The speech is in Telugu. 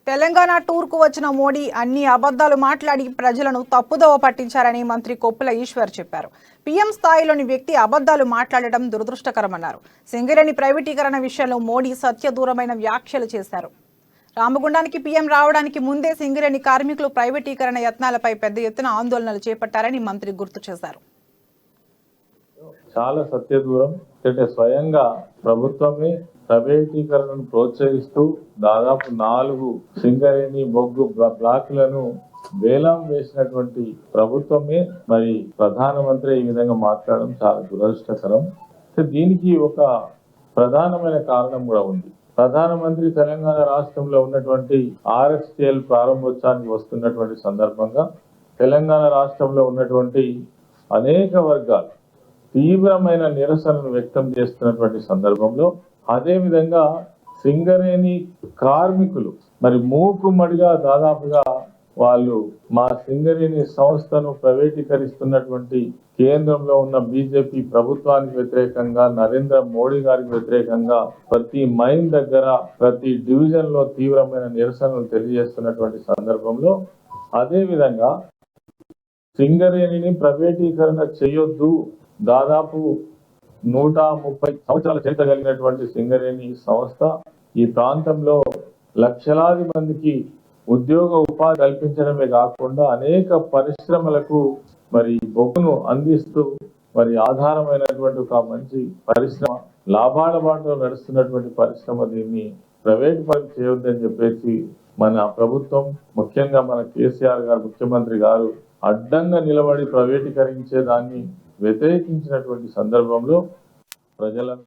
తెలంగాణ టూర్కు వచ్చిన మోడీ అన్ని అబద్ధాలు మాట్లాడి ప్రజలను తప్పుదోవ పట్టించారని మంత్రి కొప్పుల ఈశ్వర్ చెప్పారు. పీఎం స్థాయిలోని వ్యక్తి అబద్ధాలు మాట్లాడడం దురదృష్టకరమన్నారు. సింగరేణి ప్రైవేటీకరణ విషయంలో మోడీ సత్యదూరమైన వ్యాఖ్యలు చేశారు. రామగుండానికి పీఎం రావడానికి ముందే సింగరేణి కార్మికులు ప్రైవేటీకరణ యత్నాలపై పెద్ద ఎత్తున ఆందోళనలు చేపట్టారని మంత్రి గుర్తు చేశారు. చాలా సత్యదూరం అంటే స్వయంగా ప్రభుత్వమే ప్రైవేటీకరణను ప్రోత్సహిస్తూ దాదాపు 4 సింగరేణి బొగ్గు బ్లాకులను వేలం వేసినటువంటి ప్రభుత్వమే మరి ప్రధానమంత్రి ఈ విధంగా మాట్లాడడం చాలా దురదృష్టకరం. దీనికి ఒక ప్రధానమైన కారణం కూడా ఉంది. ప్రధానమంత్రి తెలంగాణ రాష్ట్రంలో ఉన్నటువంటి RSTL ప్రారంభోత్సవానికి వస్తున్నటువంటి సందర్భంగా తెలంగాణ రాష్ట్రంలో ఉన్నటువంటి అనేక వర్గాలు తీవ్రమైన నిరసనను వ్యక్తం చేస్తున్నటువంటి సందర్భంలో అదేవిధంగా సింగరేణి కార్మికులు మరి మూకుమ్మడిగా దాదాపుగా వాళ్ళు మా సింగరేణి సంస్థను ప్రైవేటీకరిస్తున్నటువంటి కేంద్రంలో ఉన్న బీజేపీ ప్రభుత్వానికి వ్యతిరేకంగా, నరేంద్ర మోడీ గారికి వ్యతిరేకంగా ప్రతి మైన్ దగ్గర ప్రతి డివిజన్ లో తీవ్రమైన నిరసనలు తెలియజేస్తున్నటువంటి సందర్భంలో అదేవిధంగా సింగరేణిని ప్రైవేటీకరణ చేయొద్దు, దాదాపు 130 సంవత్సరాల చరిత్ర కలిగినటువంటి సింగరేణి సంస్థ ఈ ప్రాంతంలో లక్షలాది మందికి ఉద్యోగ ఉపాధి కల్పించడమే కాకుండా అనేక పరిశ్రమలకు మరి బొగ్గును అందిస్తూ మరి ఆధారమైనటువంటి ఒక మంచి పరిశ్రమ, లాభాల బాటలో నడుస్తున్నటువంటి పరిశ్రమ, దీన్ని ప్రైవేట్ పని చేయొద్దని చెప్పేసి మన ప్రభుత్వం, ముఖ్యంగా మన కేసీఆర్ గారు ముఖ్యమంత్రి గారు అడ్డంగా నిలబడి ప్రైవేటీకరించే దాన్ని వ్యతిరేకించినటువంటి సందర్భంలో ప్రజలను